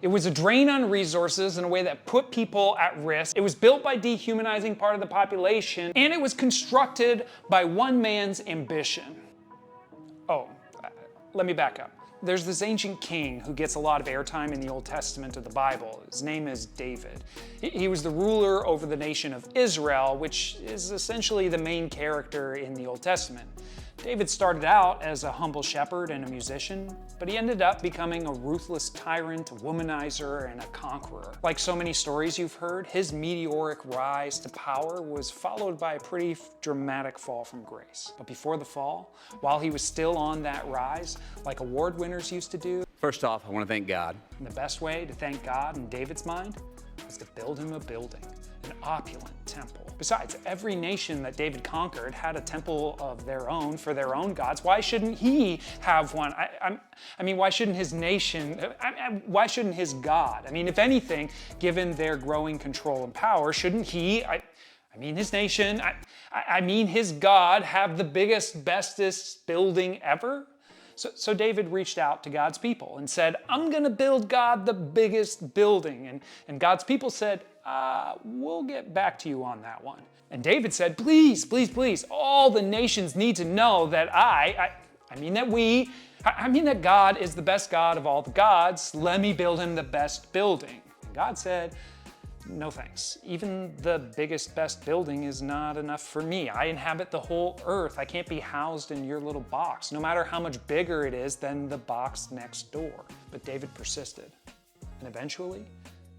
It was a drain on resources in a way that put people at risk. It was built by dehumanizing part of the population, and it was constructed by one man's ambition. Oh, let me back up. There's this ancient king who gets a lot of airtime in the Old Testament of the Bible. His name is David. He was the ruler over the nation of Israel, which is essentially the main character in the Old Testament. David started out as a humble shepherd and a musician, but he ended up becoming a ruthless tyrant, a womanizer, and a conqueror. Like so many stories you've heard, his meteoric rise to power was followed by a pretty dramatic fall from grace. But before the fall, while he was still on that rise, like award winners used to do, First off, I want to thank God. and the best way to thank God in David's mind was to build him a building, an opulent temple. Besides, every nation that David conquered had a temple of their own for their own gods. Why shouldn't he have one? I mean, why shouldn't his nation, why shouldn't his God? I mean, if anything, given their growing control and power, shouldn't he, his nation, his God have the biggest, bestest building ever? So David reached out to God's people and said, I'm going to build God the biggest building. And God's people said, we'll get back to you on that one. And David said, please, please, please, all the nations need to know that that God is the best God of all the gods. Let me build him the best building. And God said, no thanks. Even the biggest, best building is not enough for me. I inhabit the whole earth. I can't be housed in your little box, no matter how much bigger it is than the box next door. But David persisted. And eventually,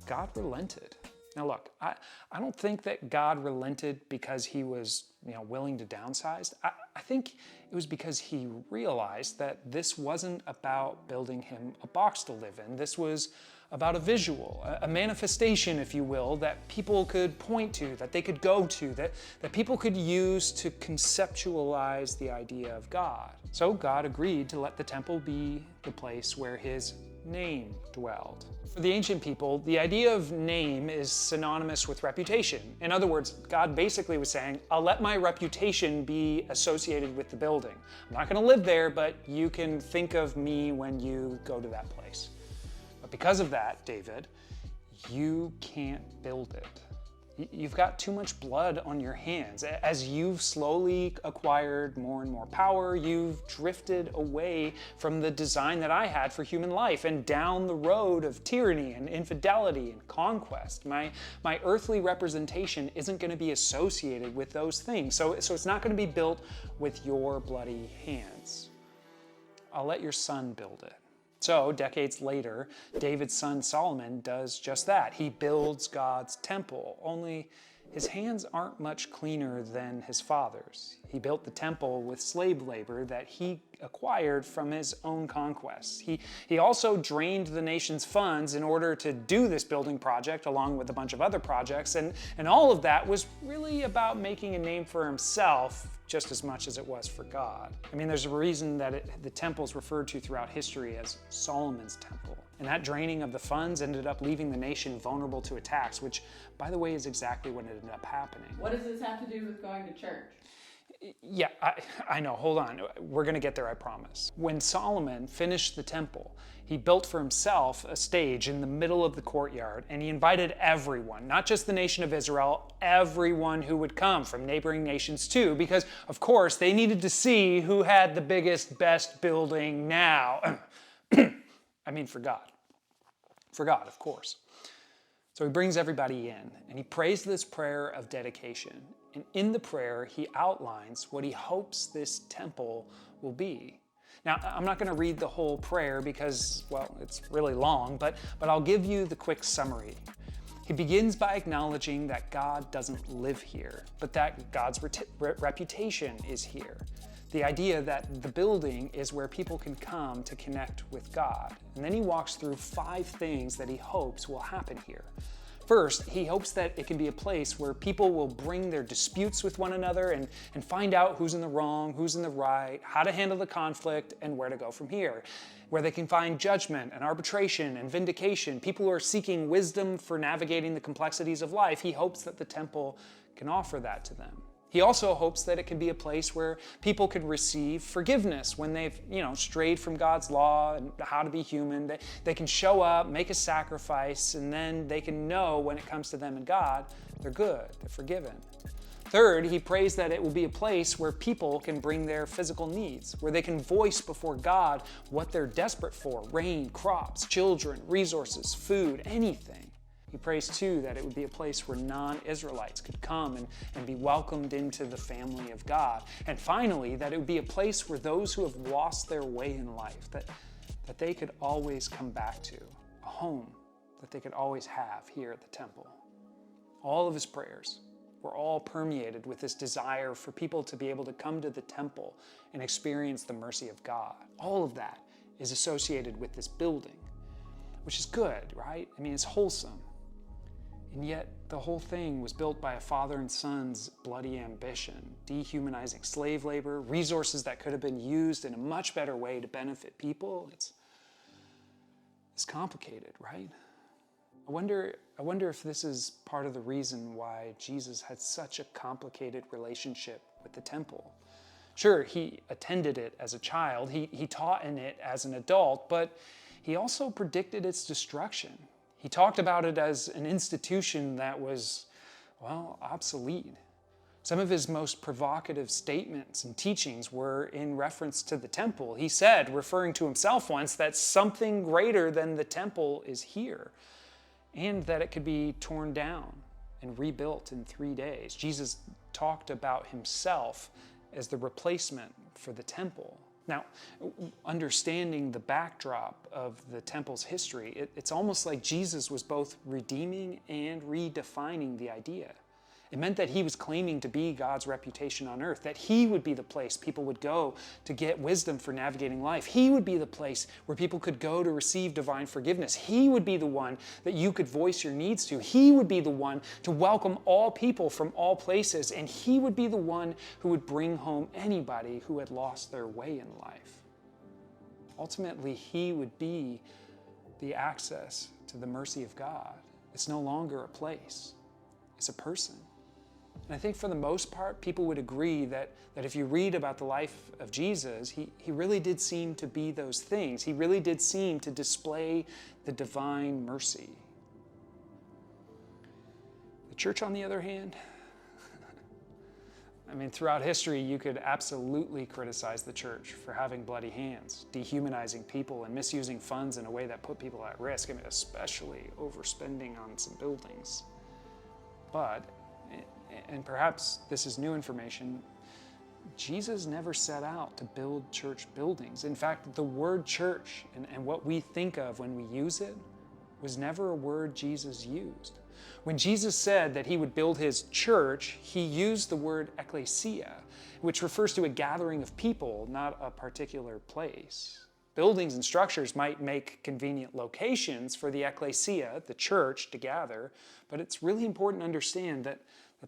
God relented. Now look, I don't think that God relented because he was willing to downsize. I think it was because he realized that this wasn't about building him a box to live in. This was about a visual, a manifestation, if you will, that people could point to, that they could go to, that people could use to conceptualize the idea of God. So God agreed to let the temple be the place where his name dwelled. For the ancient people, the idea of name is synonymous with reputation. In other words, God basically was saying, I'll let my reputation be associated with the building. I'm not going to live there, but you can think of me when you go to that place. But because of that, David, you can't build it. You've got too much blood on your hands. As you've slowly acquired more and more power, you've drifted away from the design that I had for human life and down the road of tyranny and infidelity and conquest. My earthly representation isn't going to be associated with those things. So it's not going to be built with your bloody hands. I'll let your son build it. So, decades later, David's son Solomon does just that. He builds God's temple, only his hands aren't much cleaner than his father's. He built the temple with slave labor that he acquired from his own conquests. He also drained the nation's funds in order to do this building project, along with a bunch of other projects, and all of that was really about making a name for himself just as much as it was for God. I mean, there's a reason that the temple is referred to throughout history as Solomon's temple. And that draining of the funds ended up leaving the nation vulnerable to attacks, which, by the way, is exactly what ended up happening. What does this have to do with going to church? Yeah, I know, hold on. We're gonna get there, I promise. When Solomon finished the temple, he built for himself a stage in the middle of the courtyard, and he invited everyone, not just the nation of Israel, everyone who would come from neighboring nations too, because of course they needed to see who had the biggest, best building now. For God. For God, of course. So he brings everybody in, and he prays this prayer of dedication. And in the prayer, he outlines what he hopes this temple will be. Now, I'm not going to read the whole prayer because, well, it's really long, but I'll give you the quick summary. He begins by acknowledging that God doesn't live here, but that God's reputation is here. The idea that the building is where people can come to connect with God. And then he walks through 5 things that he hopes will happen here. First, he hopes that it can be a place where people will bring their disputes with one another and find out who's in the wrong, who's in the right, how to handle the conflict, and where to go from here. Where they can find judgment and arbitration and vindication, people who are seeking wisdom for navigating the complexities of life, he hopes that the temple can offer that to them. He also hopes that it can be a place where people could receive forgiveness when they've, strayed from God's law and how to be human. They can show up, make a sacrifice, and then they can know when it comes to them and God, they're good, they're forgiven. Third, he prays that it will be a place where people can bring their physical needs, where they can voice before God what they're desperate for: rain, crops, children, resources, food, anything. He prays too that it would be a place where non-Israelites could come and be welcomed into the family of God. And finally, that it would be a place where those who have lost their way in life, that they could always come back to, a home that they could always have here at the temple. All of his prayers were all permeated with this desire for people to be able to come to the temple and experience the mercy of God. All of that is associated with this building, which is good, right? I mean, it's wholesome. And yet, the whole thing was built by a father and son's bloody ambition, dehumanizing slave labor, resources that could have been used in a much better way to benefit people. It's complicated, right? I wonder if this is part of the reason why Jesus had such a complicated relationship with the temple. Sure, he attended it as a child, he taught in it as an adult, but he also predicted its destruction. He talked about it as an institution that was, obsolete. Some of his most provocative statements and teachings were in reference to the temple. He said, referring to himself once, that something greater than the temple is here, and that it could be torn down and rebuilt in 3 days. Jesus talked about himself as the replacement for the temple. Now, understanding the backdrop of the temple's history, it's almost like Jesus was both redeeming and redefining the idea. It meant that he was claiming to be God's reputation on earth, that he would be the place people would go to get wisdom for navigating life. He would be the place where people could go to receive divine forgiveness. He would be the one that you could voice your needs to. He would be the one to welcome all people from all places, and he would be the one who would bring home anybody who had lost their way in life. Ultimately, he would be the access to the mercy of God. It's no longer a place, it's a person. And I think for the most part, people would agree that if you read about the life of Jesus, he really did seem to be those things. He really did seem to display the divine mercy. The church, on the other hand, throughout history, you could absolutely criticize the church for having bloody hands, dehumanizing people, and misusing funds in a way that put people at risk, especially overspending on some buildings. But, and perhaps this is new information, Jesus never set out to build church buildings. In fact, the word church and what we think of when we use it was never a word Jesus used. When Jesus said that he would build his church, he used the word ecclesia, which refers to a gathering of people, not a particular place. Buildings and structures might make convenient locations for the ecclesia, the church, to gather, but it's really important to understand that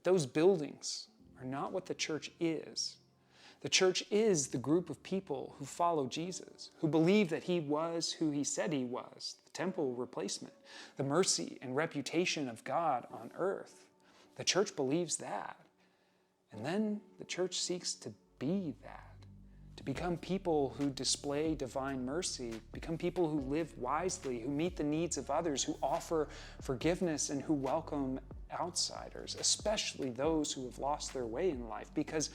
those buildings are not what the church is. The church is the group of people who follow Jesus, who believe that he was who he said he was, the temple replacement, the mercy and reputation of God on earth. The church believes that. And then the church seeks to be that, to become people who display divine mercy, become people who live wisely, who meet the needs of others, who offer forgiveness, and who welcome outsiders, especially those who have lost their way in life, because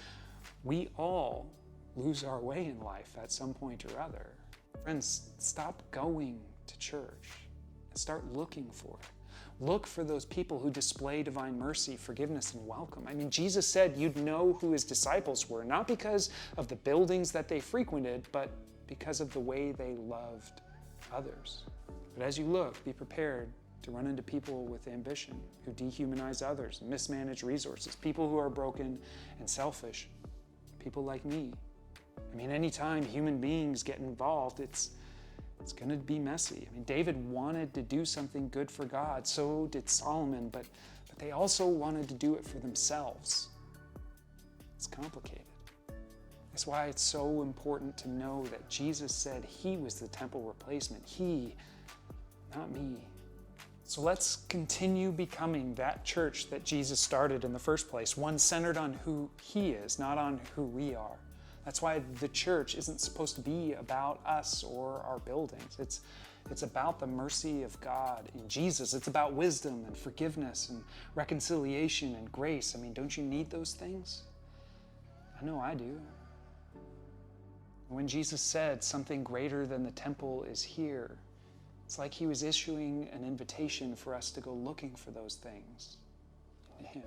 we all lose our way in life at some point or other. Friends, stop going to church and start looking for it. Look for those people who display divine mercy, forgiveness, and welcome. Jesus said you'd know who his disciples were, not because of the buildings that they frequented, but because of the way they loved others. But as you look, be prepared to run into people with ambition, who dehumanize others, mismanage resources, people who are broken and selfish, people like me. Anytime human beings get involved, it's going to be messy. David wanted to do something good for God, so did Solomon, but they also wanted to do it for themselves. It's complicated. That's why it's so important to know that Jesus said he was the temple replacement. He, not me. So let's continue becoming that church that Jesus started in the first place, one centered on who he is, not on who we are. That's why the church isn't supposed to be about us or our buildings. It's about the mercy of God in Jesus. It's about wisdom and forgiveness and reconciliation and grace. I mean, don't you need those things? I know I do. When Jesus said something greater than the temple is here, it's like he was issuing an invitation for us to go looking for those things in him.